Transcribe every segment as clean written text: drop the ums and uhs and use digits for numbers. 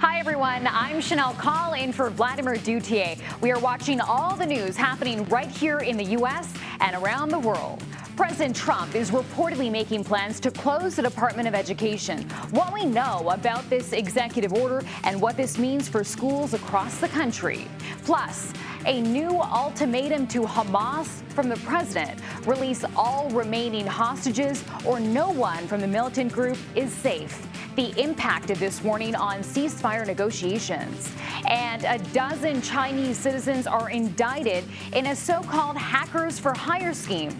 Hi, everyone. I'm Chanel Call in for Vladimir Duthier. We are watching all the news happening right here in the U.S. and around the world. President Trump is reportedly making plans to close the Department of Education. What we know about this executive order and what this means for schools across the country. Plus, a new ultimatum to Hamas from the president. Release all remaining hostages or no one from the militant group is safe. The impact of this warning on ceasefire negotiations. And a dozen Chinese citizens are indicted in a so-called hackers for hire scheme.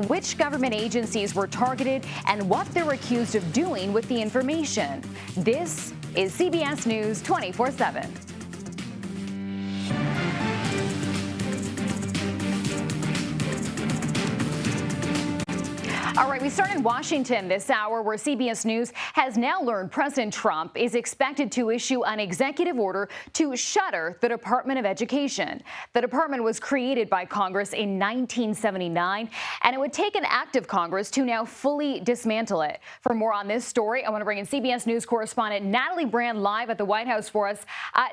Which government agencies were targeted and what they're accused of doing with the information. This is CBS News 24/7. All right, we start in Washington this hour, where CBS News has now learned President Trump is expected to issue an executive order to shutter the Department of Education. The department was created by Congress in 1979, and it would take an act of Congress to now fully dismantle it. For more on this story, I want to bring in CBS News correspondent Natalie Brand live at the White House for us.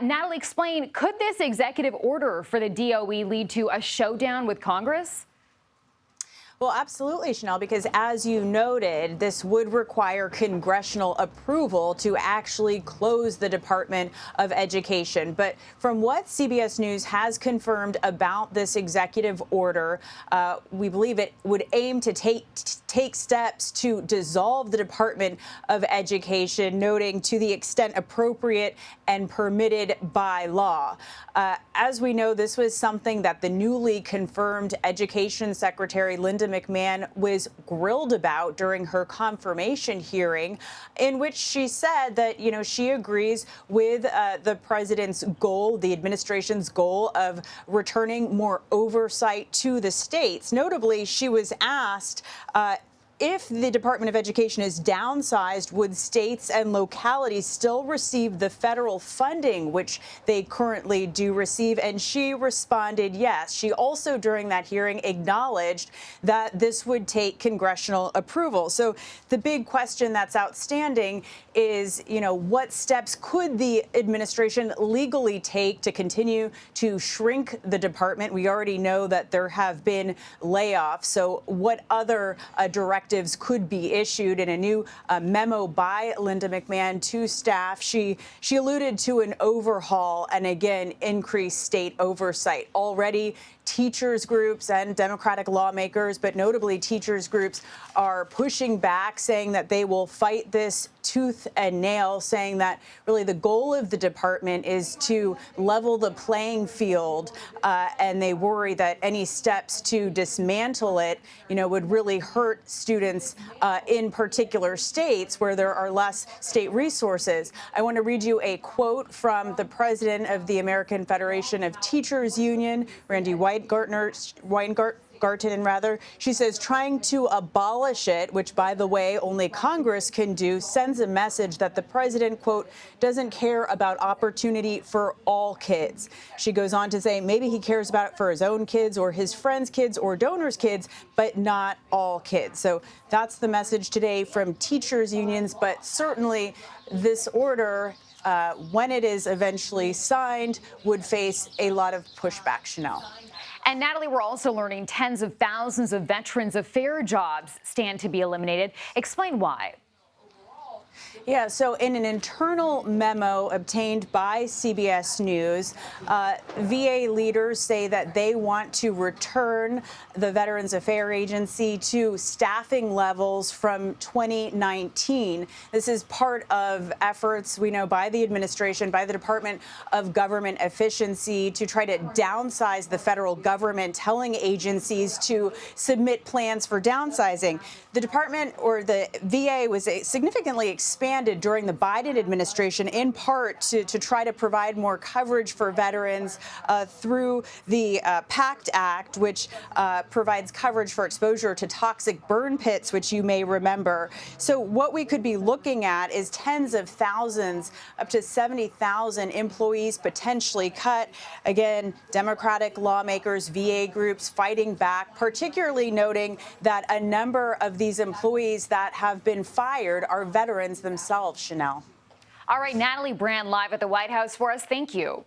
Natalie, explain, could this executive order for the DOE lead to a showdown with Congress? Well, absolutely, Chanel, because as you noted, this would require congressional approval to actually close the Department of Education. But from what CBS News has confirmed about this executive order, we believe it would aim to take steps to dissolve the Department of Education, noting to the extent appropriate and permitted by law. As we know, this was something that the newly confirmed Education Secretary Linda McMahon was grilled about during her confirmation hearing, in which she said that, she agrees with the president's goal, the administration's goal of returning more oversight to the states. Notably, she was asked if the Department of Education is downsized, would states and localities still receive the federal funding, which they currently do receive? And she responded yes. She also, during that hearing, acknowledged that this would take congressional approval. So the big question that's outstanding is, what steps could the administration legally take to continue to shrink the department? We already know that there have been layoffs. So what other directives could be issued? In a new memo by Linda McMahon to staff, she alluded to an overhaul and, again, increased state oversight. Already, teachers groups and Democratic lawmakers, but notably teachers groups, are pushing back, saying that they will fight this tooth and nail, saying that really the goal of the department is to level the playing field, and they worry that any steps to dismantle it, would really hurt students in particular states where there are less state resources. I want to read you a quote from the president of the American Federation of Teachers Union, Randy Weingarten. She says trying to abolish it, which, by the way, only Congress can do, sends a message that the president, quote, doesn't care about opportunity for all kids. She goes on to say maybe he cares about it for his own kids or his friends' kids or donors' kids, but not all kids. So that's the message today from teachers unions. But certainly this order, when it is eventually signed, would face a lot of pushback, Chanel. And Natalie, we're also learning tens of thousands of Veterans Affairs jobs stand to be eliminated. Explain why. Yeah, so in an internal memo obtained by CBS News, VA leaders say that they want to return the Veterans Affairs Agency to staffing levels from 2019. This is part of efforts, we know, by the administration, by the Department of Government Efficiency, to try to downsize the federal government, telling agencies to submit plans for downsizing. The department, or the VA, was significantly expanded during the Biden administration, in part to try to provide more coverage for veterans through the PACT Act, which provides coverage for exposure to toxic burn pits, which you may remember. So what we could be looking at is tens of thousands, up to 70,000 employees potentially cut. Again, Democratic lawmakers, VA groups fighting back, particularly noting that a number of these employees that have been fired are veterans themselves, Chanel. All right, Natalie Brand live at the White House for us. Thank you.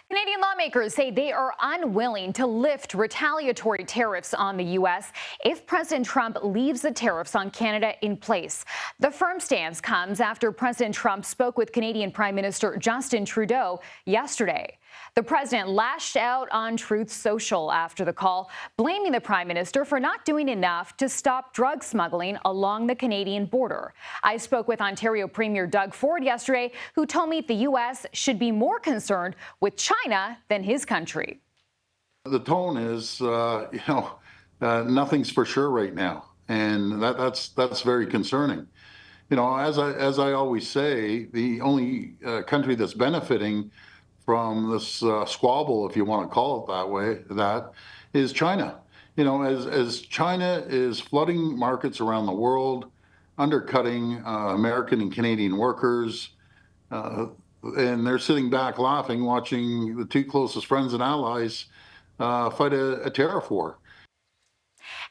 Canadian lawmakers say they are unwilling to lift retaliatory tariffs on the U.S. if President Trump leaves the tariffs on Canada in place. The firm stance comes after President Trump spoke with Canadian Prime Minister Justin Trudeau yesterday. The president lashed out on Truth Social after the call, blaming the prime minister for not doing enough to stop drug smuggling along the Canadian border. I spoke with Ontario Premier Doug Ford yesterday, who told me the U.S. should be more concerned with China than his country. The tone is, nothing's for sure right now, and that's very concerning. As I always say, the only country that's benefiting from this squabble, if you want to call it that way, that is China. As China is flooding markets around the world, undercutting American and Canadian workers, and they're sitting back laughing, watching the two closest friends and allies fight a tariff war.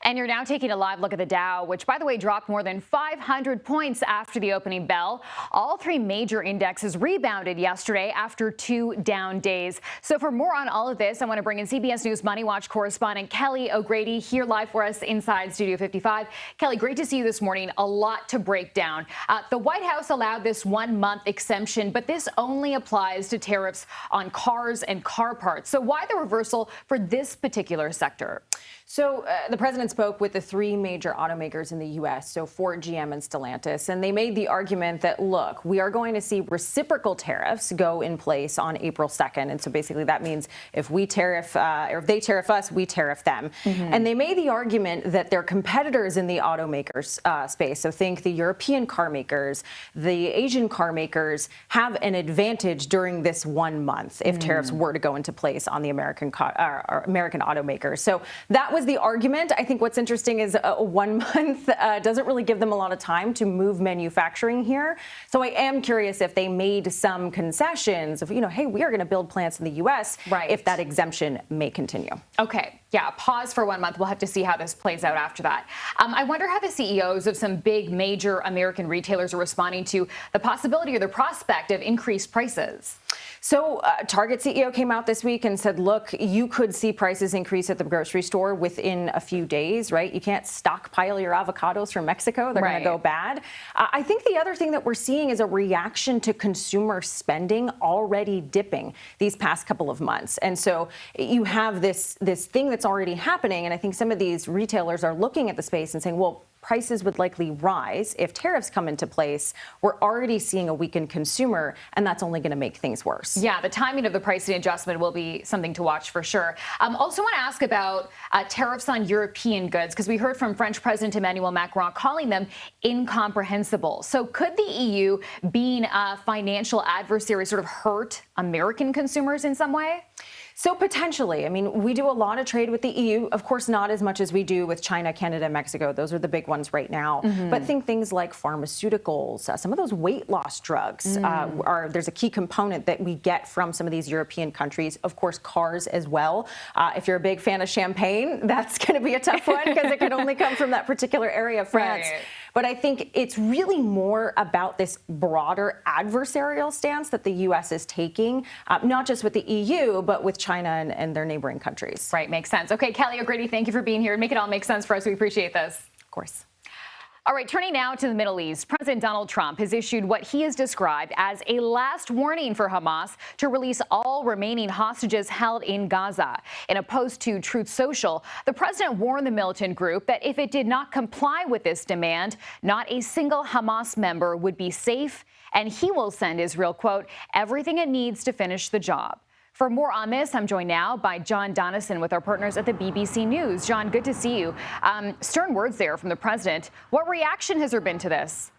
And you're now taking a live look at the Dow, which, by the way, dropped more than 500 points after the opening bell. All three major indexes rebounded yesterday after 2 down days. So for more on all of this, I want to bring in CBS News Money Watch correspondent Kelly O'Grady here live for us inside Studio 55. Kelly, great to see you this morning. A lot to break down. The White House allowed this 1-month exemption, but this only applies to tariffs on cars and car parts. So why the reversal for this particular sector? So the president spoke with the 3 major automakers in the U.S., so Ford, GM, and Stellantis, and they made the argument that, look, we are going to see reciprocal tariffs go in place on April 2nd. And so basically that means if we tariff, or if they tariff us, we tariff them. And they made the argument that their competitors in the automakers space, so think the European car makers, the Asian car makers, have an advantage during this 1 month if tariffs were to go into place on the American automakers. So that was the argument. I think what's interesting is 1 month doesn't really give them a lot of time to move manufacturing here. So I am curious if they made some concessions of, hey, we are going to build plants in the U.S. Right. If that exemption may continue. Okay. Yeah, pause for 1 month. We'll have to see how this plays out after that. I wonder how the CEOs of some big major American retailers are responding to the possibility or the prospect of increased prices. So Target CEO came out this week and said, look, you could see prices increase at the grocery store within a few days, right? You can't stockpile your avocados from Mexico. They're going to go bad. I think the other thing that we're seeing is a reaction to consumer spending already dipping these past couple of months. And so you have this thing that's already happening. And I think some of these retailers are looking at the space and saying, well, prices would likely rise if tariffs come into place. We're already seeing a weakened consumer, and that's only going to make things worse. Yeah, the timing of the pricing adjustment will be something to watch for sure. Also want to ask about tariffs on European goods, because we heard from French President Emmanuel Macron calling them incomprehensible. So could the EU, being a financial adversary, sort of hurt American consumers in some way? So potentially. I mean, we do a lot of trade with the EU, of course, not as much as we do with China, Canada, and Mexico. Those are the big ones right now. But think things like pharmaceuticals, some of those weight loss drugs there's a key component that we get from some of these European countries. Of course, cars as well. If you're a big fan of champagne, that's going to be a tough one because it can only come from that particular area of France. Right. But I think it's really more about this broader adversarial stance that the U.S. is taking, not just with the EU, but with China and their neighboring countries. Right, makes sense. Okay, Kelly O'Grady, thank you for being here. Make it all make sense for us. We appreciate this. Of course. All right, turning now to the Middle East, President Donald Trump has issued what he has described as a last warning for Hamas to release all remaining hostages held in Gaza. In a post to Truth Social, the president warned the militant group that if it did not comply with this demand, not a single Hamas member would be safe, and he will send Israel, quote, everything it needs to finish the job. For more on this, I'm joined now by John Donison with our partners at the BBC News. John, good to see you. Stern words there from the president. What reaction has there been to this?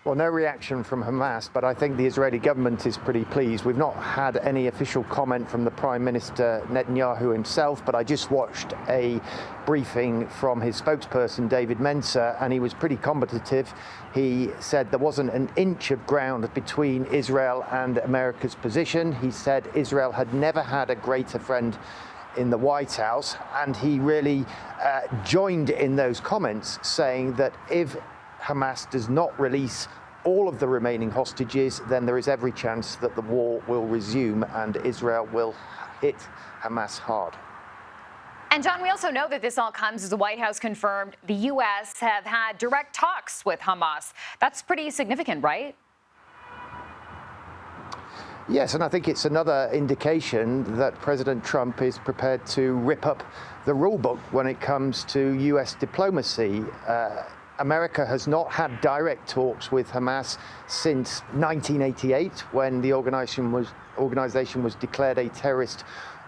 Well, no reaction from Hamas, but I think the Israeli government is pretty pleased. We've not had any official comment from the Prime Minister Netanyahu himself, but I just watched a briefing from his spokesperson, David Mensa, and he was pretty combative. He said there wasn't an inch of ground between Israel and America's position. He said Israel had never had a greater friend in the White House, and he really joined in those comments, saying that if Hamas does not release all of the remaining hostages, then there is every chance that the war will resume and Israel will hit Hamas hard. And John, we also know that this all comes as the White House confirmed the U.S. have had direct talks with Hamas. That's pretty significant, right? Yes, and I think it's another indication that President Trump is prepared to rip up the rule book when it comes to U.S. diplomacy. America has not had direct talks with Hamas since 1988, when the organization was declared a terrorist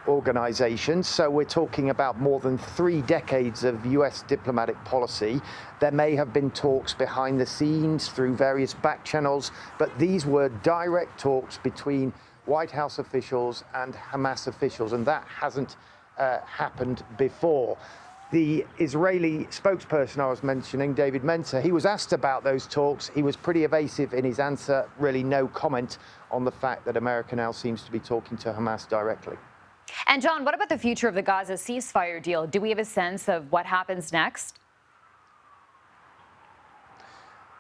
organization. So we're talking about more than 3 decades of U.S. diplomatic policy. There may have been talks behind the scenes through various back channels, but these were direct talks between White House officials and Hamas officials, and that hasn't happened before. The Israeli spokesperson I was mentioning, David Mentor, he was asked about those talks. He was pretty evasive in his answer, really no comment on the fact that America now seems to be talking to Hamas directly. And John, what about the future of the Gaza ceasefire deal? Do we have a sense of what happens next?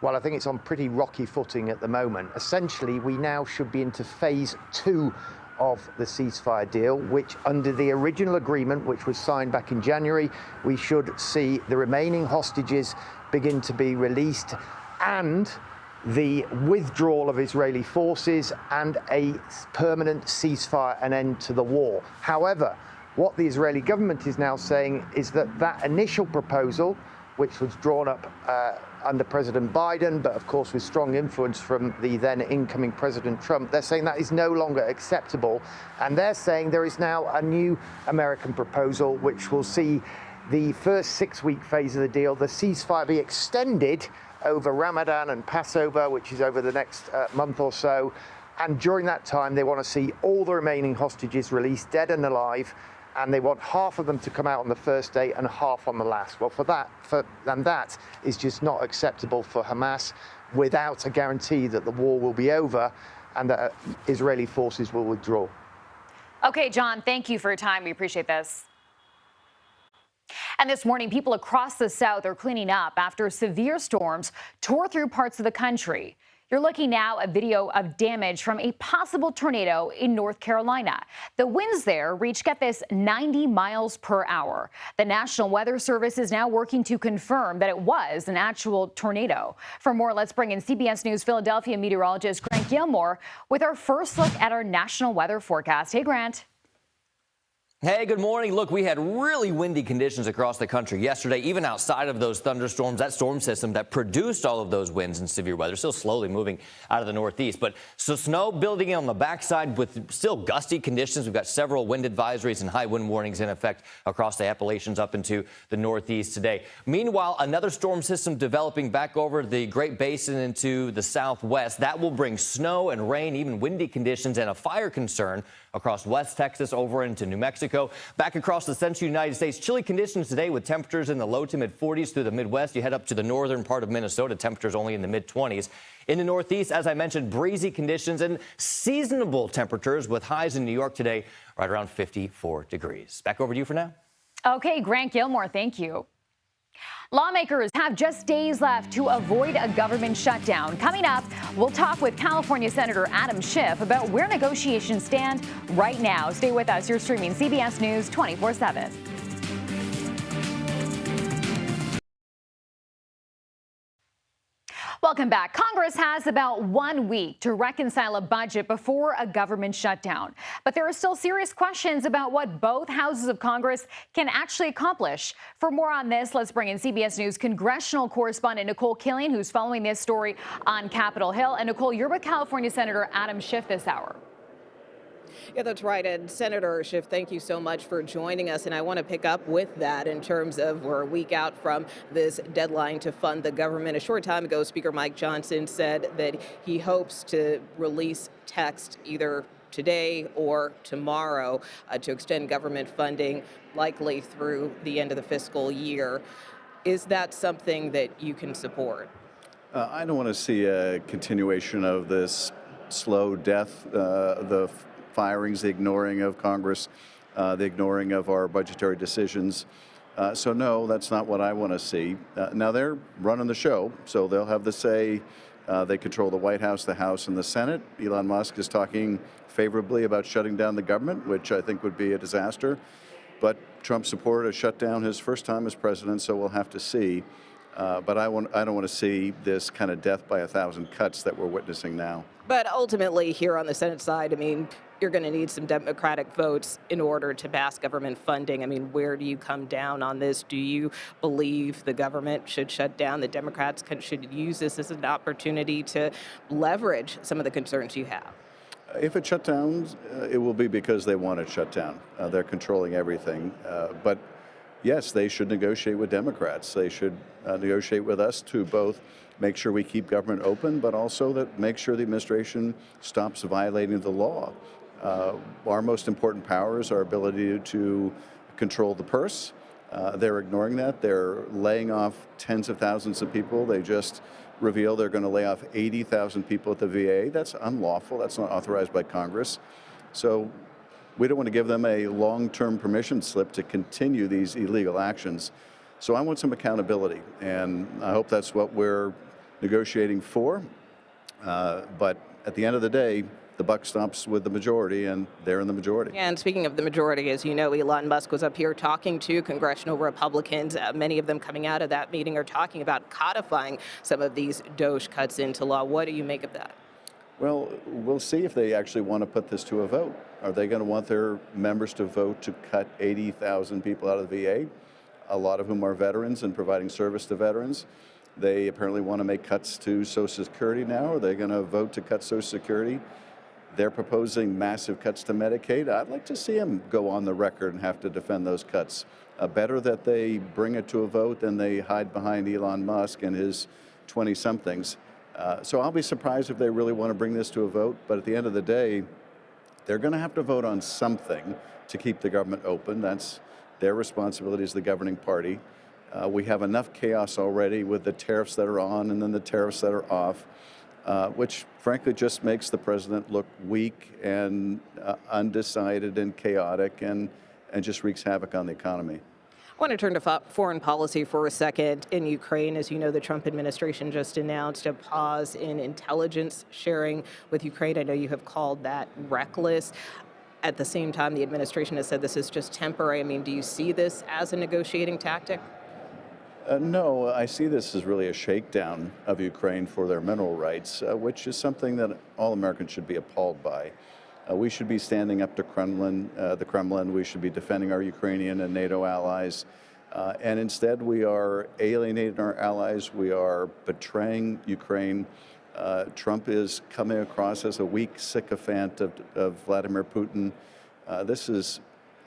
Well, I think it's on pretty rocky footing at the moment. Essentially, we now should be into phase 2 of the ceasefire deal, which under the original agreement, which was signed back in January, we should see the remaining hostages begin to be released and the withdrawal of Israeli forces and a permanent ceasefire and end to the war. However, what the Israeli government is now saying is that that initial proposal, which was drawn up under President Biden, but of course with strong influence from the then incoming President Trump, they're saying that is no longer acceptable. And they're saying there is now a new American proposal, which will see the first 6-week phase of the deal, the ceasefire, be extended over Ramadan and Passover, which is over the next month or so. And during that time, they want to see all the remaining hostages released, dead and alive, and they want half of them to come out on the first day and half on the last. Well, that is just not acceptable for Hamas without a guarantee that the war will be over and that Israeli forces will withdraw. Okay, John, thank you for your time. We appreciate this. And this morning, people across the South are cleaning up after severe storms tore through parts of the country. You're looking now at video of damage from a possible tornado in North Carolina. The winds there reach, get this, 90 miles per hour. The National Weather Service is now working to confirm that it was an actual tornado. For more, let's bring in CBS News Philadelphia meteorologist Grant Gilmore with our first look at our national weather forecast. Hey, Grant. Hey, good morning. Look, we had really windy conditions across the country yesterday, even outside of those thunderstorms. That storm system that produced all of those winds and severe weather still slowly moving out of the northeast. But so snow building in on the backside with still gusty conditions. We've got several wind advisories and high wind warnings in effect across the Appalachians up into the northeast today. Meanwhile, another storm system developing back over the Great Basin into the southwest. That will bring snow and rain, even windy conditions, and a fire concern across West Texas over into New Mexico. Back across the central United States, chilly conditions today with temperatures in the low to mid 40s through the Midwest. You head up to the northern part of Minnesota, temperatures only in the mid 20s. In the Northeast, as I mentioned, breezy conditions and seasonable temperatures with highs in New York today right around 54 degrees. Back over to you for now. Okay, Grant Gilmore, thank you. Lawmakers have just days left to avoid a government shutdown. Coming up, we'll talk with California Senator Adam Schiff about where negotiations stand right now. Stay with us. You're streaming CBS News 24/7. Welcome back. Congress has about 1 week to reconcile a budget before a government shutdown. But there are still serious questions about what both houses of Congress can actually accomplish. For more on this, let's bring in CBS News congressional correspondent Nicole Killian, who's following this story on Capitol Hill. And Nicole, you're with California Senator Adam Schiff this hour. Yeah, that's right. And Senator Schiff, thank you so much for joining us. And I want to pick up with that in terms of we're a week out from this deadline to fund the government. A short time ago, Speaker Mike Johnson said that he hopes to release text either today or tomorrow to extend government funding, likely through the end of the fiscal year. Is that something that you can support? I don't want to see a continuation of this slow death, the firings, the ignoring of Congress, the ignoring of our budgetary decisions. So no, that's not what I want to see. Now they're running the show, so they'll have the say. They control the White House, the House, and the Senate. Elon Musk is talking favorably about shutting down the government, which I think would be a disaster. But Trump supported a shutdown his first time as president, so we'll have to see. But I don't want to see this kind of death by 1,000 cuts that we're witnessing now. But ultimately, here on the Senate side, I mean, you're going to need some Democratic votes in order to pass government funding. I mean, where do you come down on this? Do you believe the government should shut down? The Democrats should use this as an opportunity to leverage some of the concerns you have? If it shut down, it will be because they want it shut down. They're controlling everything. But yes, they should negotiate with Democrats. They should negotiate with us to both make sure we keep government open, but also that make sure the administration stops violating the law. Our most important power is our ability to control the purse. They're ignoring that. They're laying off tens of thousands of people. They just revealed they're going to lay off 80,000 people at the VA. That's unlawful. That's not authorized by Congress. So we don't want to give them a long-term permission slip to continue these illegal actions. So I want some accountability, and I hope that's what we're negotiating for. But at the end of the day, the buck stops with the majority, and they're in the majority. And speaking of the majority, as you know, Elon Musk was up here talking to congressional Republicans. Many of them coming out of that meeting are talking about codifying some of these DOGE cuts into law. What do you make of that? Well, we'll see if they actually want to put this to a vote. Are they going to want their members to vote to cut 80,000 people out of the VA, a lot of whom are veterans and providing service to veterans? They apparently want to make cuts to Social Security now. Are they going to vote to cut Social Security? They're proposing massive cuts to Medicaid. I'd like to see them go on the record and have to defend those cuts. Better that they bring it to a vote than they hide behind Elon Musk and his 20-somethings. So I'll be surprised if they really want to bring this to a vote. But at the end of the day, they're going to have to vote on something to keep the government open. That's their responsibility as the governing party. We have enough chaos already with the tariffs that are on and then the tariffs that are off. Which frankly just makes the president look weak and undecided and chaotic and just wreaks havoc on the economy. I want to turn to foreign policy for a second. In Ukraine, as you know, the Trump administration just announced a pause in intelligence sharing with Ukraine. I know you have called that reckless. At the same time, the administration has said this is just temporary. I mean, do you see this as a negotiating tactic? No, I see this as really a shakedown of Ukraine for their mineral rights, which is something that all Americans should be appalled by. We should be standing up to the Kremlin. We should be defending our Ukrainian and NATO allies. And instead, we are alienating our allies. We are betraying Ukraine. Trump is coming across as a weak sycophant of Vladimir Putin. This is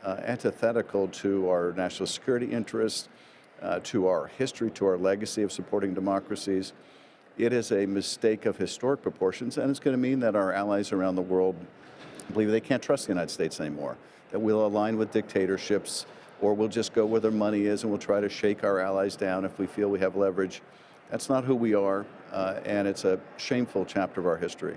antithetical to our national security interests, to our history, to our legacy of supporting democracies. It is a mistake of historic proportions, and it's going to mean that our allies around the world believe they can't trust the United States anymore, that we'll align with dictatorships, or we'll just go where their money is and we'll try to shake our allies down if we feel we have leverage. That's not who we are, and it's a shameful chapter of our history.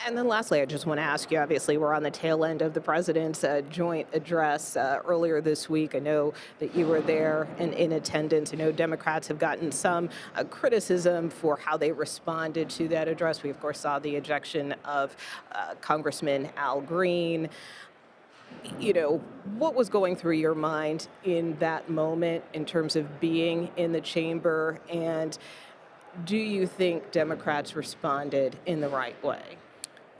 And then lastly, I just want to ask you, obviously, we're on the tail end of the president's joint address earlier this week. I know that you were there and in attendance. I know Democrats have gotten some criticism for how they responded to that address. We, of course, saw the ejection of Congressman Al Green. You know, what was going through your mind in that moment in terms of being in the chamber? And do you think Democrats responded in the right way?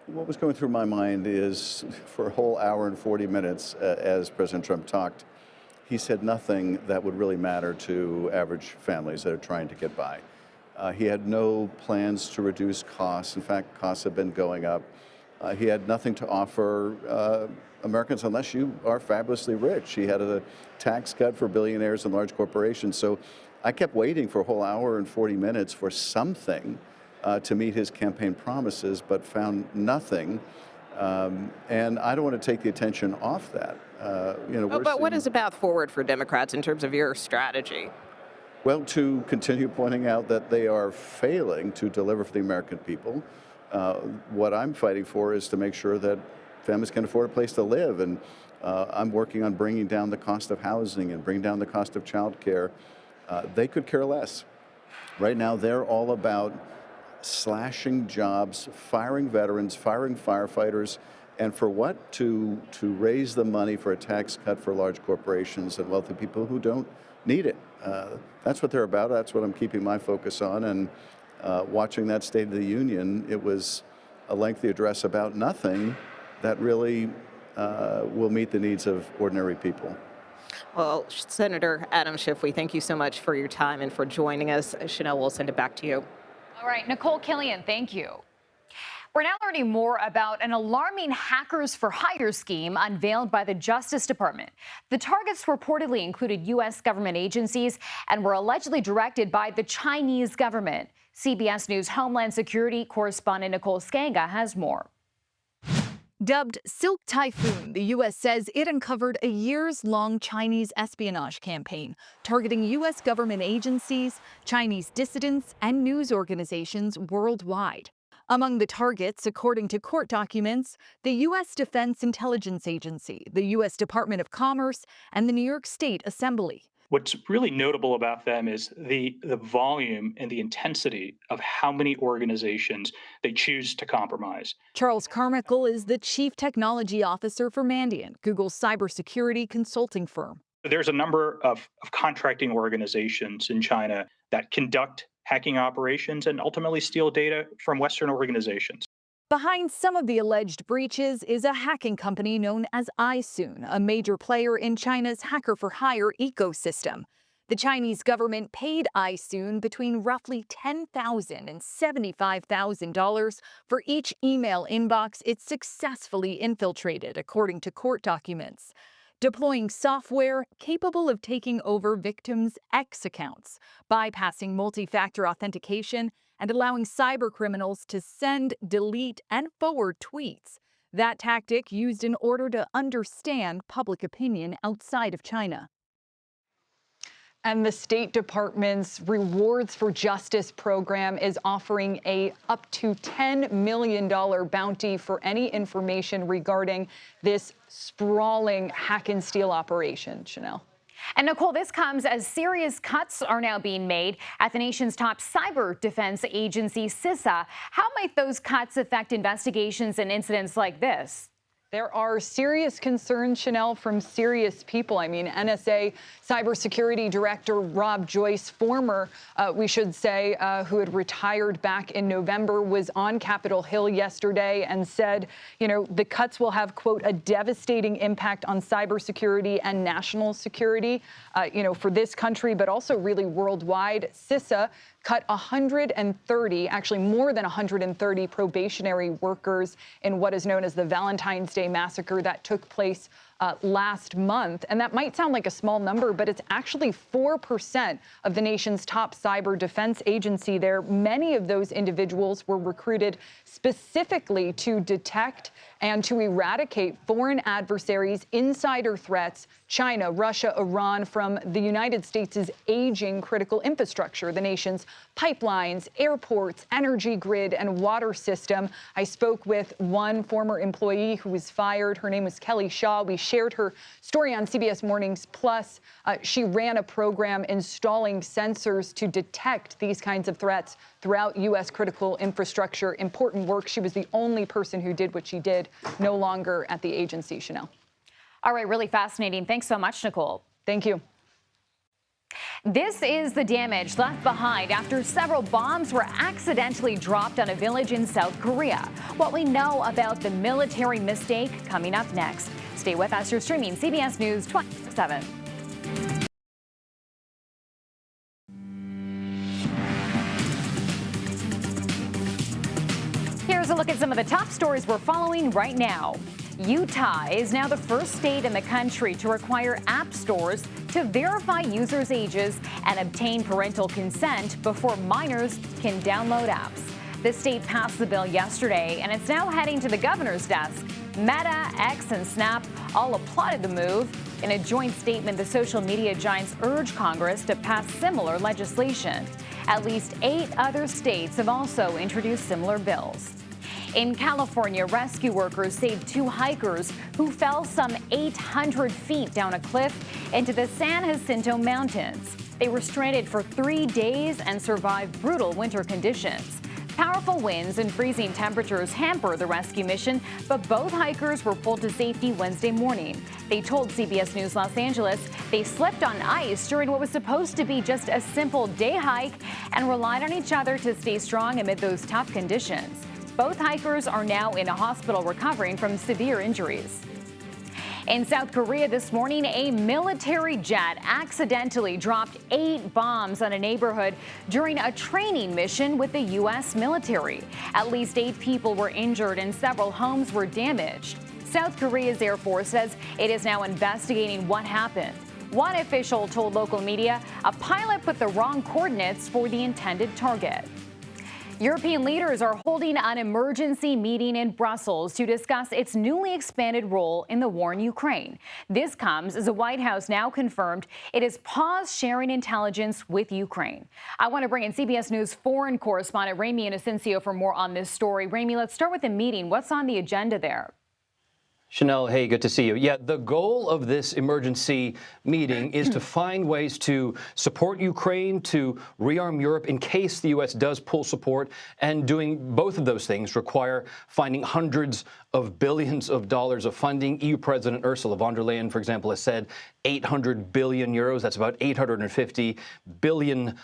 What was going through my mind is for a whole hour and 40 minutes, as President Trump talked, he said nothing that would really matter to average families that are trying to get by. He had no plans to reduce costs. In fact, costs have been going up. He had nothing to offer Americans unless you are fabulously rich. He had a tax cut for billionaires and large corporations. So I kept waiting for a whole hour and 40 minutes for something to meet his campaign promises, but found nothing. And I don't want to take the attention off that. But what is the path forward for Democrats in terms of your strategy? Well, to continue pointing out that they are failing to deliver for the American people. What I'm fighting for is to make sure that families can afford a place to live. And I'm working on bringing down the cost of housing and bringing down the cost of childcare. They could care less. Right now, they're all about slashing jobs, firing veterans, firing firefighters, and for what? To raise the money for a tax cut for large corporations and wealthy people who don't need it. That's what they're about. That's what I'm keeping my focus on. And watching that State of the Union, it was a lengthy address about nothing that really will meet the needs of ordinary people. Well, Senator Adam Schiff, we thank you so much for your time and for joining us. Chanel, we'll send it back to you. All right, Nicole Killian, thank you. We're now learning more about an alarming hackers for hire scheme unveiled by the Justice Department. The targets reportedly included U.S. government agencies and were allegedly directed by the Chinese government. CBS News Homeland Security correspondent Nicole Skanga has more. Dubbed Silk Typhoon, the U.S. says it uncovered a years-long Chinese espionage campaign targeting U.S. government agencies, Chinese dissidents, and news organizations worldwide. Among the targets, according to court documents, the U.S. Defense Intelligence Agency, the U.S. Department of Commerce, and the New York State Assembly. What's really notable about them is the volume and the intensity of how many organizations they choose to compromise. Charles Carmichael is the Chief Technology Officer for Mandiant, Google's cybersecurity consulting firm. There's a number of contracting organizations in China that conduct hacking operations and ultimately steal data from Western organizations. Behind some of the alleged breaches is a hacking company known as iSoon, a major player in China's hacker-for-hire ecosystem. The Chinese government paid iSoon between roughly $10,000 and $75,000 for each email inbox it successfully infiltrated, according to court documents. Deploying software capable of taking over victims' X accounts, bypassing multi-factor authentication, and allowing cybercriminals to send, delete, and forward tweets. That tactic used in order to understand public opinion outside of China. And the State Department's Rewards for Justice program is offering a up to $10 million bounty for any information regarding this sprawling hack and steal operation. Chanel. And Nicole, this comes as serious cuts are now being made at the nation's top cyber defense agency, CISA. How might those cuts affect investigations and incidents like this? There are serious concerns, Chanel, from serious people. I mean, NSA Cybersecurity Director Rob Joyce, former, we should say, who had retired back in November, was on Capitol Hill yesterday and said, you know, the cuts will have, quote, a devastating impact on cybersecurity and national security, you know, for this country, but also really worldwide. CISA cut 130, actually more than 130 probationary workers in what is known as the Valentine's Day massacre that took place last month. And that might sound like a small number, but it's actually 4% of the nation's top cyber defense agency there. Many of those individuals were recruited specifically to detect and to eradicate foreign adversaries, insider threats, China, Russia, Iran, from the United States' aging critical infrastructure, the nation's pipelines, airports, energy grid, and water system. I spoke with one former employee who was fired. Her name was Kelly Shaw. We shared her story on CBS Mornings Plus. She ran a program installing sensors to detect these kinds of threats throughout U.S. critical infrastructure. Important work. She was the only person who did what she did, no longer at the agency. Chanel. All right, really fascinating. Thanks so much, Nicole. Thank you. This is the damage left behind after several bombs were accidentally dropped on a village in South Korea. What we know about the military mistake coming up next. Stay with us. You're streaming CBS News 24/7. Here's a look at some of the top stories we're following right now. Utah is now the first state in the country to require app stores to verify users' ages and obtain parental consent before minors can download apps. The state passed the bill yesterday, and it's now heading to the governor's desk. Meta, X, and Snap all applauded the move. In a joint statement, the social media giants urged Congress to pass similar legislation. At least 8 other states have also introduced similar bills. In California, rescue workers saved 2 hikers who fell some 800 feet down a cliff into the San Jacinto Mountains. They were stranded for 3 days and survived brutal winter conditions. Powerful winds and freezing temperatures hamper the rescue mission, but both hikers were pulled to safety Wednesday morning. They told CBS News Los Angeles they slipped on ice during what was supposed to be just a simple day hike and relied on each other to stay strong amid those tough conditions. Both hikers are now in a hospital recovering from severe injuries. In South Korea this morning, a military jet accidentally dropped 8 bombs on a neighborhood during a training mission with the U.S. military. At least 8 people were injured and several homes were damaged. South Korea's Air Force says it is now investigating what happened. One official told local media a pilot put the wrong coordinates for the intended target. European leaders are holding an emergency meeting in Brussels to discuss its newly expanded role in the war in Ukraine. This comes as the White House now confirmed it has paused sharing intelligence with Ukraine. I want to bring in CBS News foreign correspondent Ramy Inocencio for more on this story. Ramy, let's start with the meeting. What's on the agenda there? Chanel, hey, good to see you. Yeah, the goal of this emergency meeting is to find ways to support Ukraine, to rearm Europe in case the U.S. does pull support. And doing both of those things require finding hundreds of billions of dollars of funding. EU President Ursula von der Leyen, for example, has said 800 billion euros. That's about $850 billion.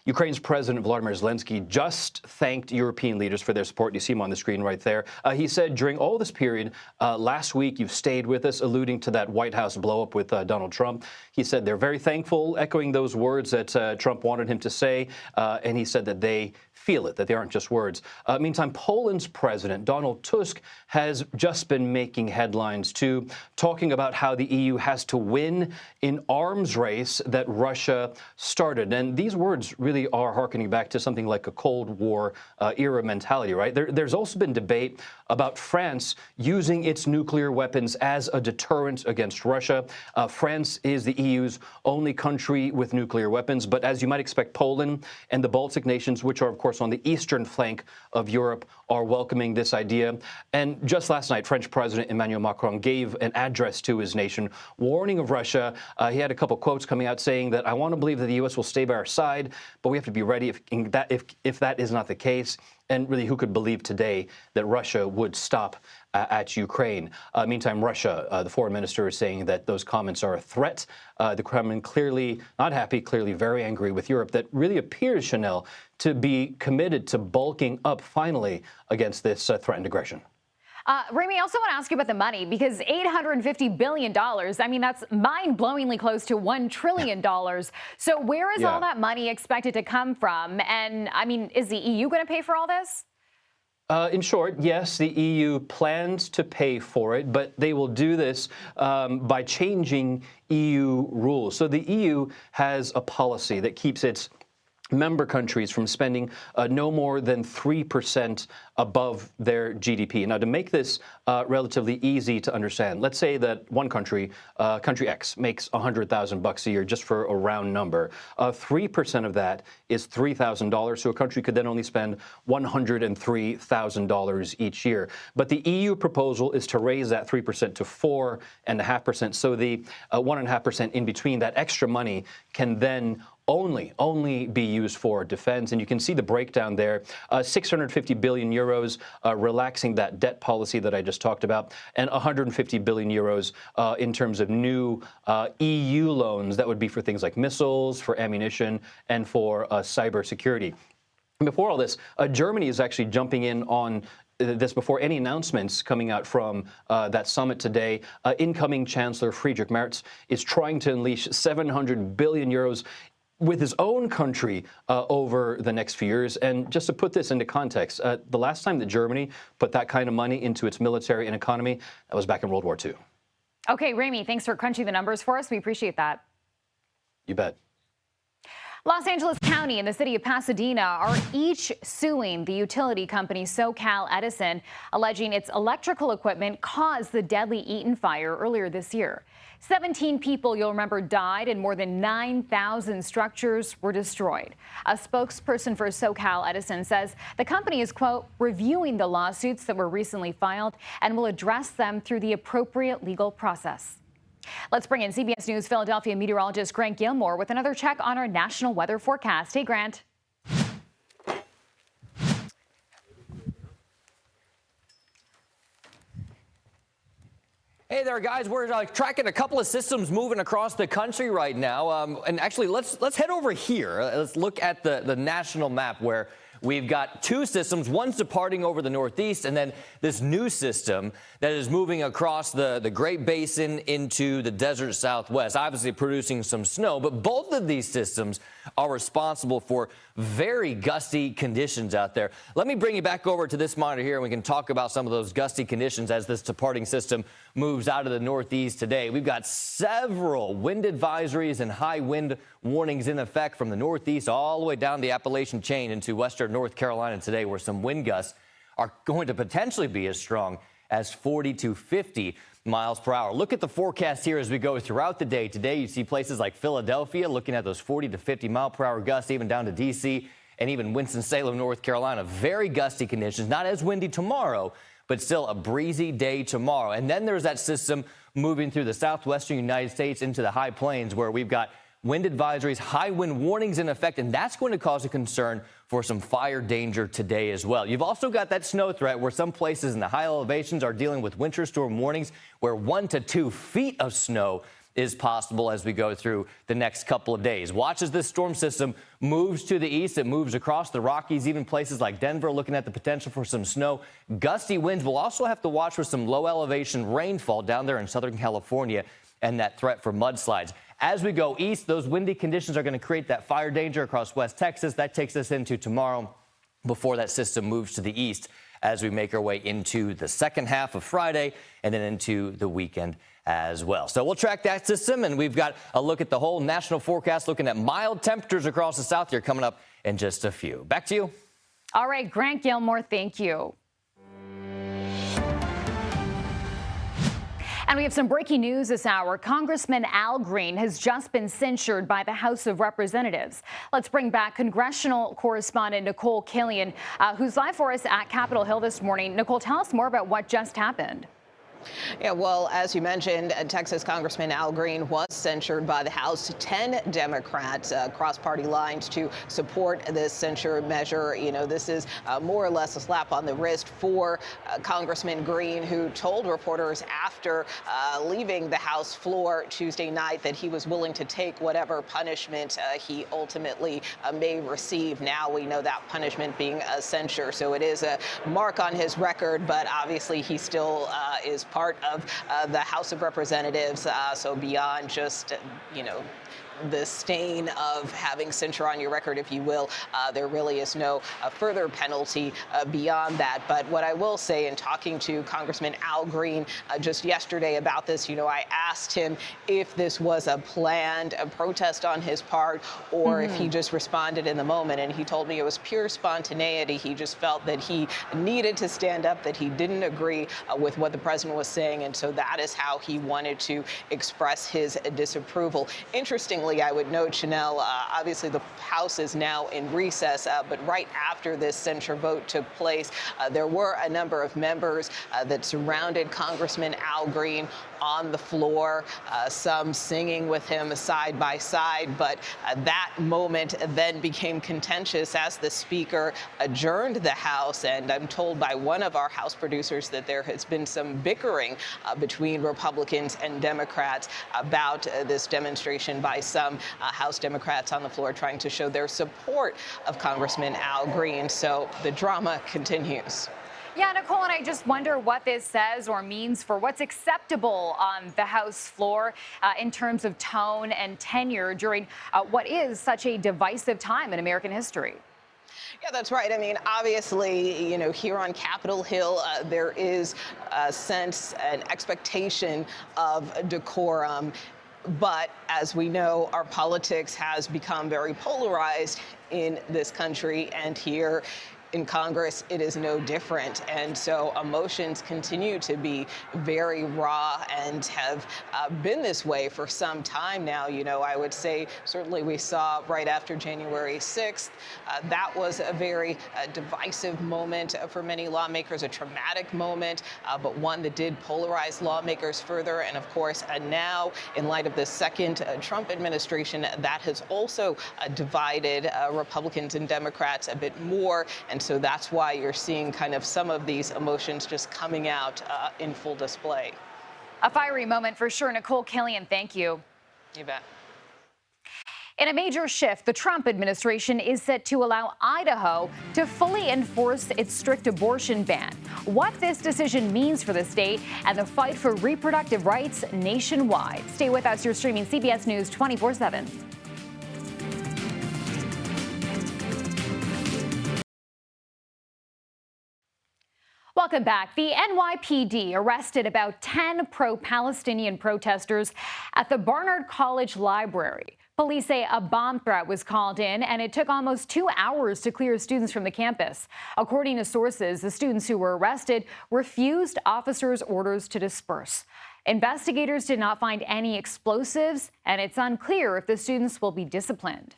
Ukraine's President Volodymyr Zelensky just thanked European leaders for their support. You see him on the screen right there. He said during all this period, last week, you've stayed with us, alluding to that White House blow-up with Donald Trump. He said they're very thankful, echoing those words that Trump wanted him to say. And he said that they feel it, that they aren't just words. Meantime, Poland's president, Donald Tusk, has just been making headlines, too, talking about how the EU has to win an arms race that Russia started. And these words really are hearkening back to something like a Cold War era mentality, right? There's also been debate about France using its nuclear weapons as a deterrent against Russia. France is the EU's only country with nuclear weapons. But as you might expect, Poland and the Baltic nations, which are, of course, on the eastern flank of Europe, are welcoming this idea. And just last night, French President Emmanuel Macron gave an address to his nation, warning of Russia. He had a couple quotes coming out saying that I want to believe that the U.S. will stay by our side, but we have to be ready if that is not the case. And really, who could believe today that Russia would stop at Ukraine? Meantime, Russia, the foreign minister, is saying that those comments are a threat. The Kremlin clearly not happy, clearly very angry with Europe that really appears, Chanel, to be committed to bulking up finally against this threatened aggression. Ramy, I also want to ask you about the money, because $850 billion, I mean, that's mind-blowingly close to $1 trillion. So where is all that money expected to come from? And, I mean, is the EU going to pay for all this? In short, yes, the EU plans to pay for it, but they will do this by changing EU rules. So the EU has a policy that keeps its member countries from spending no more than 3% above their GDP. Now, to make this relatively easy to understand, let's say that one country, country X, makes $100,000 a year, just for a round number. 3% of that is $3,000, so a country could then only spend $103,000 each year. But the EU proposal is to raise that 3% to 4.5%, so the 1.5% in between, that extra money, can then only be used for defense. And you can see the breakdown there. 650 billion euros, relaxing that debt policy that I just talked about, and 150 billion euros in terms of new EU loans that would be for things like missiles, for ammunition, and for cybersecurity. Before all this, Germany is actually jumping in on this before any announcements coming out from that summit today. Incoming Chancellor Friedrich Merz is trying to unleash 700 billion euros with his own country over the next few years. And just to put this into context, the last time that Germany put that kind of money into its military and economy, that was back in World War II. Okay, Ramy, thanks for crunching the numbers for us. We appreciate that. You bet. Los Angeles County and the city of Pasadena are each suing the utility company SoCal Edison, alleging its electrical equipment caused the deadly Eaton fire earlier this year. 17 people, you'll remember, died and more than 9,000 structures were destroyed. A spokesperson for SoCal Edison says the company is, quote, reviewing the lawsuits that were recently filed and will address them through the appropriate legal process. Let's bring in CBS News Philadelphia meteorologist Grant Gilmore with another check on our national weather forecast. Hey, Grant. Hey there, guys. We're tracking a couple of systems moving across the country right now. And actually, let's head over here. Let's look at the national map where we've got two systems. One's departing over the northeast, and then this new system that is moving across the Great Basin into the desert southwest, obviously producing some snow. But both of these systems are responsible for very gusty conditions out there. Let me bring you back over to this monitor here, and we can talk about some of those gusty conditions as this departing system moves out of the northeast today. We've got several wind advisories and high wind warnings in effect from the northeast all the way down the Appalachian chain into western North Carolina today, where some wind gusts are going to potentially be as strong as 40 to 50 miles per hour. Look at the forecast here as we go throughout the day. Today, you see places like Philadelphia looking at those 40 to 50 mile per hour gusts, even down to D.C. and even Winston-Salem, North Carolina. Very gusty conditions, not as windy tomorrow, but still a breezy day tomorrow. And then there's that system moving through the southwestern United States into the high plains, where we've got wind advisories, high wind warnings in effect, and that's going to cause a concern for some fire danger today as well. You've also got that snow threat where some places in the high elevations are dealing with winter storm warnings where 1 to 2 feet of snow is possible as we go through the next couple of days. Watch as this storm system moves to the east. It moves across the Rockies, even places like Denver, looking at the potential for some snow. Gusty winds. We'll also have to watch for some low elevation rainfall down there in Southern California and that threat for mudslides. As we go east, those windy conditions are going to create that fire danger across West Texas. That takes us into tomorrow before that system moves to the east as we make our way into the second half of Friday and then into the weekend as well. So we'll track that system, and we've got a look at the whole national forecast, looking at mild temperatures across the south here coming up in just a few. Back to you. All right, Grant Gilmore, thank you. And we have some breaking news this hour. Congressman Al Green has just been censured by the House of Representatives. Let's bring back congressional correspondent Nicole Killian, who's live for us at Capitol Hill this morning. Nicole, tell us more about what just happened. Yeah, well, as you mentioned, Texas Congressman Al Green was censured by the House. 10 Democrats crossed party lines to support this censure measure. You know, this is more or less a slap on the wrist for Congressman Green, who told reporters after leaving the House floor Tuesday night that he was willing to take whatever punishment he ultimately may receive. Now we know that punishment being a censure. So it is a mark on his record, but obviously he still is part of the House of Representatives, so beyond just, you know, the stain of having censure on your record, if you will, there really is no further penalty beyond that. But what I will say, in talking to Congressman Al Green just yesterday about this, you know, I asked him if this was a planned protest on his part or if he just responded in the moment. And he told me it was pure spontaneity. He just felt that he needed to stand up, that he didn't agree with what the president was saying. And so that is how he wanted to express his disapproval. Interestingly, I would note, Chanel, obviously the House is now in recess, but right after this censure vote took place, there were a number of members that surrounded Congressman Al Green on the floor, some singing with him side by side. But that moment then became contentious as the Speaker adjourned the House. And I'm told by one of our House producers that there has been some bickering between Republicans and Democrats about this demonstration by some House Democrats on the floor trying to show their support of Congressman Al Green. So the drama continues. Yeah, Nicole, and I just wonder what this says or means for what's acceptable on the House floor in terms of tone and tenure during what is such a divisive time in American history. Yeah, that's right. I mean, obviously, you know, here on Capitol Hill, there is a sense, an expectation of decorum. But as we know, our politics has become very polarized in this country, and here in Congress, it is no different. And so emotions continue to be very raw and have been this way for some time now. You know, I would say certainly we saw right after January 6th, that was a very divisive moment for many lawmakers, a traumatic moment, but one that did polarize lawmakers further. And of course, now in light of the second Trump administration, that has also divided Republicans and Democrats a bit more. And so that's why you're seeing kind of some of these emotions just coming out in full display. A fiery moment for sure. Nicole Killian, thank you. You bet. In a major shift, the Trump administration is set to allow Idaho to fully enforce its strict abortion ban. What this decision means for the state and the fight for reproductive rights nationwide. Stay with us. You're streaming CBS News 24/7. Welcome back. The NYPD arrested about 10 pro-Palestinian protesters at the Barnard College Library. Police say a bomb threat was called in, and it took almost 2 hours to clear students from the campus. According to sources, the students who were arrested refused officers' orders to disperse. Investigators did not find any explosives, and it's unclear if the students will be disciplined.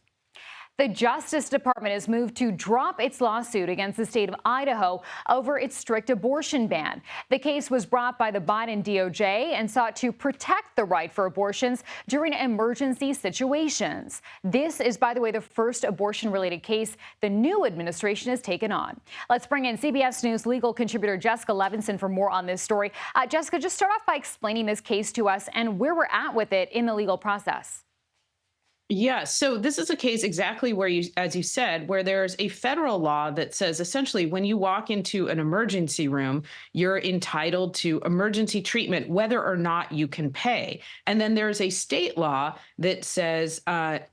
The Justice Department has moved to drop its lawsuit against the state of Idaho over its strict abortion ban. The case was brought by the Biden DOJ and sought to protect the right for abortions during emergency situations. This is, by the way, the first abortion-related case the new administration has taken on. Let's bring in CBS News legal contributor Jessica Levinson for more on this story. Jessica, just start off by explaining this case to us and where we're at with it in the legal process. Yeah, so this is a case exactly where as you said, where there's a federal law that says essentially when you walk into an emergency room, you're entitled to emergency treatment, whether or not you can pay. And then there's a state law that says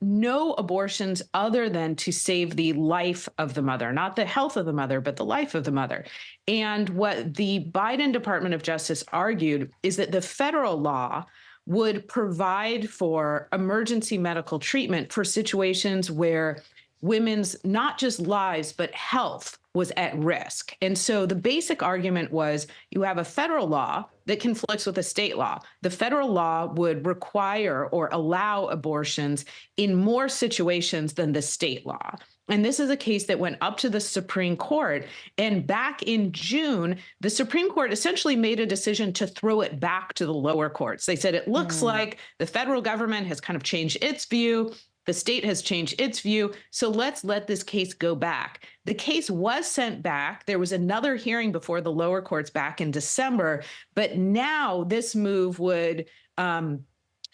no abortions other than to save the life of the mother, not the health of the mother, but the life of the mother. And what the Biden Department of Justice argued is that the federal law would provide for emergency medical treatment for situations where women's not just lives, but health was at risk. And so the basic argument was you have a federal law that conflicts with a state law. The federal law would require or allow abortions in more situations than the state law. And this is a case that went up to the Supreme Court. And back in June, the Supreme Court essentially made a decision to throw it back to the lower courts. They said it looks like the federal government has kind of changed its view. The state has changed its view. So let's let this case go back. The case was sent back. There was another hearing before the lower courts back in December. But now this move would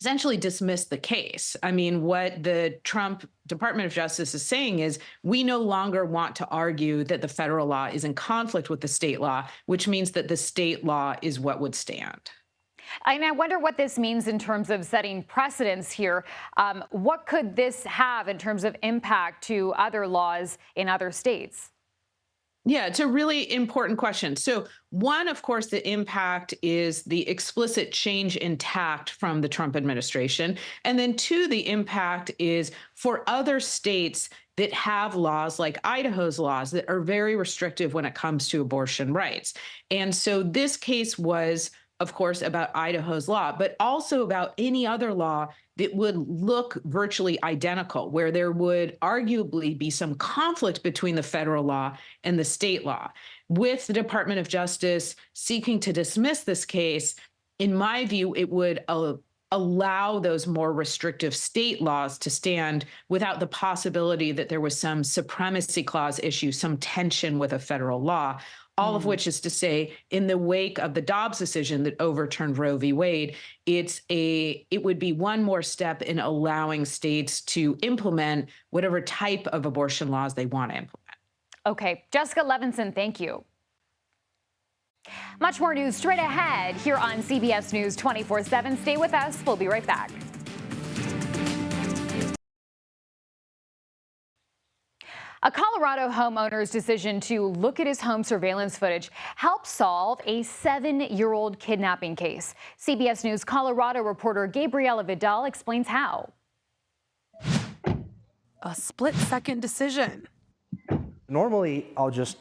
essentially dismiss the case. I mean, what the Trump Department of Justice is saying is we no longer want to argue that the federal law is in conflict with the state law, which means that the state law is what would stand. And I wonder what this means in terms of setting precedents here. What could this have in terms of impact to other laws in other states? Yeah, it's a really important question. So one, of course, the impact is the explicit change in tact from the Trump administration. And then two, the impact is for other states that have laws like Idaho's laws that are very restrictive when it comes to abortion rights. And so this case was, of course, about Idaho's law, but also about any other law that would look virtually identical, where there would arguably be some conflict between the federal law and the state law. With the Department of Justice seeking to dismiss this case, in my view, it would allow those more restrictive state laws to stand without the possibility that there was some supremacy clause issue, some tension with a federal law. All of which is to say, in the wake of the Dobbs decision that overturned Roe v. Wade, it would be one more step in allowing states to implement whatever type of abortion laws they want to implement. Okay, Jessica Levinson, thank you. Much more news straight ahead here on CBS News 24/7. Stay with us. We'll be right back. A Colorado homeowner's decision to look at his home surveillance footage helped solve a 7-year-old kidnapping case. CBS News Colorado reporter Gabriela Vidal explains how. A split-second decision. Normally, I'll just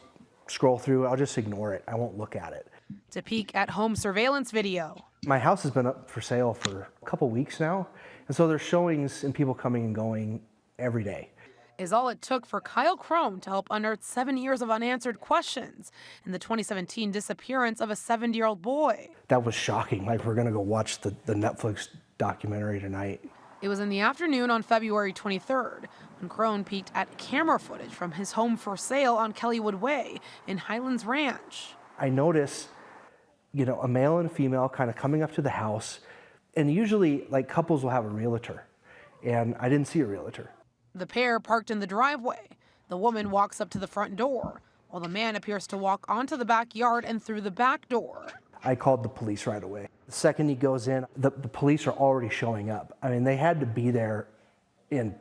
scroll through, I'll just ignore it. I won't look at it. To peek at home surveillance video. My house has been up for sale for a couple weeks now, and so there's showings and people coming and going every day. Is all it took for Kyle Crone to help unearth 7 years of unanswered questions in the 2017 disappearance of a 70-year-old boy. That was shocking. Like, we're gonna go watch the Netflix documentary tonight. It was in the afternoon on February 23rd when Crone peeked at camera footage from his home for sale on Kellywood Way in Highlands Ranch. I notice, a male and a female kind of coming up to the house, and usually, like, couples will have a realtor, and I didn't see a realtor. The pair parked in the driveway. The woman walks up to the front door, while the man appears to walk onto the backyard and through the back door. I called the police right away. The second he goes in, the police are already showing up. I mean, they had to be there in,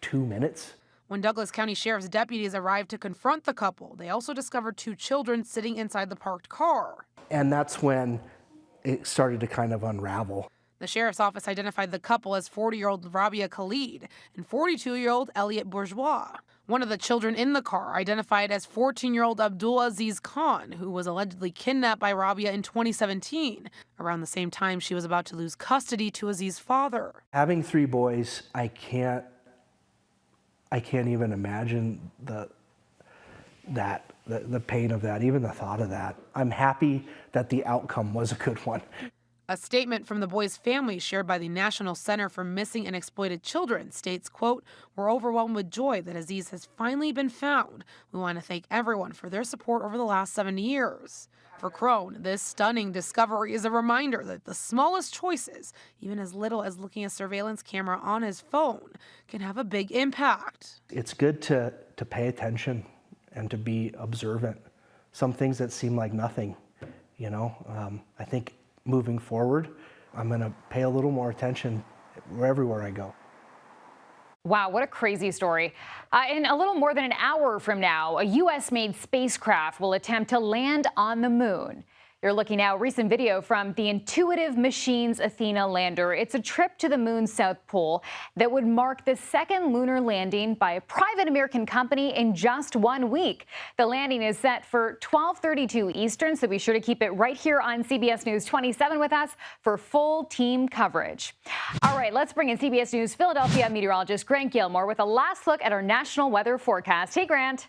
2 minutes. When Douglas County Sheriff's deputies arrived to confront the couple, they also discovered 2 children sitting inside the parked car. And that's when it started to kind of unravel. The sheriff's office identified the couple as 40-year-old Rabia Khalid and 42-year-old Elliot Bourgeois. One of the children in the car identified as 14-year-old Abdul Aziz Khan, who was allegedly kidnapped by Rabia in 2017, around the same time she was about to lose custody to Aziz's father. Having 3 boys, I can't even imagine the pain of that, even the thought of that. I'm happy that the outcome was a good one. A statement from the boys' family shared by the National Center for Missing and Exploited Children states, quote, "We're overwhelmed with joy that Aziz has finally been found. We want to thank everyone for their support over the last 7 years." For Crone, this stunning discovery is a reminder that the smallest choices, even as little as looking at a surveillance camera on his phone, can have a big impact. It's good to pay attention and to be observant. Some things that seem like nothing, I think moving forward, I'm going to pay a little more attention everywhere I go. Wow, what a crazy story. In a little more than an hour from now, a U.S.-made spacecraft will attempt to land on the moon. You're looking now at recent video from the Intuitive Machines Athena lander. It's a trip to the moon's south pole that would mark the second lunar landing by a private American company in just 1 week. The landing is set for 12:32 Eastern, so be sure to keep it right here on CBS News 27 with us for full team coverage. All right, let's bring in CBS News Philadelphia meteorologist Grant Gilmore with a last look at our national weather forecast. Hey, Grant.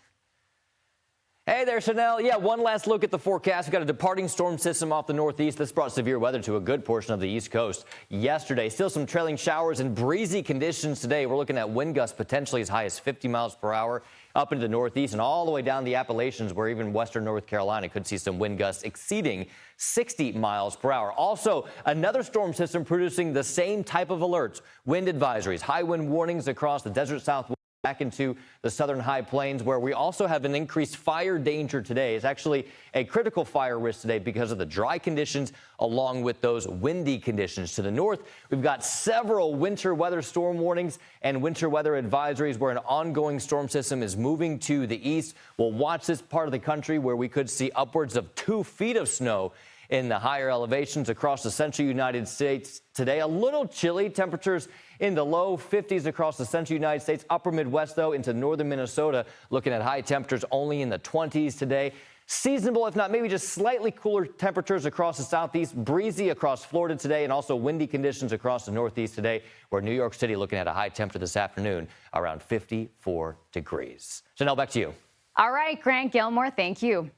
Hey there, Chanel. Yeah, one last look at the forecast. We've got a departing storm system off the northeast. This brought severe weather to a good portion of the East Coast yesterday. Still some trailing showers and breezy conditions today. We're looking at wind gusts potentially as high as 50 miles per hour up into the northeast and all the way down the Appalachians, where even western North Carolina could see some wind gusts exceeding 60 miles per hour. Also, another storm system producing the same type of alerts, wind advisories, high wind warnings across the desert southwest, back into the southern high plains, where we also have an increased fire danger today. It's actually a critical fire risk today because of the dry conditions along with those windy conditions. To the north, we've got several winter weather storm warnings and winter weather advisories where an ongoing storm system is moving to the east. We'll watch this part of the country where we could see upwards of 2 feet of snow in the higher elevations across the central United States today. A little chilly, temperatures in the low 50s across the central United States. Upper Midwest, though, into northern Minnesota, looking at high temperatures only in the 20s today. Seasonable, if not maybe just slightly cooler temperatures across the southeast. Breezy across Florida today, and also windy conditions across the northeast today, where New York City looking at a high temperature this afternoon around 54 degrees. Chanel, back to you. All right, Grant Gilmore, thank you.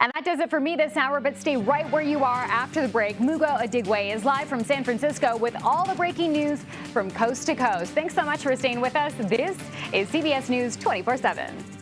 And that does it for me this hour, but stay right where you are after the break. Mugo Adigwe is live from San Francisco with all the breaking news from coast to coast. Thanks so much for staying with us. This is CBS News 24/7.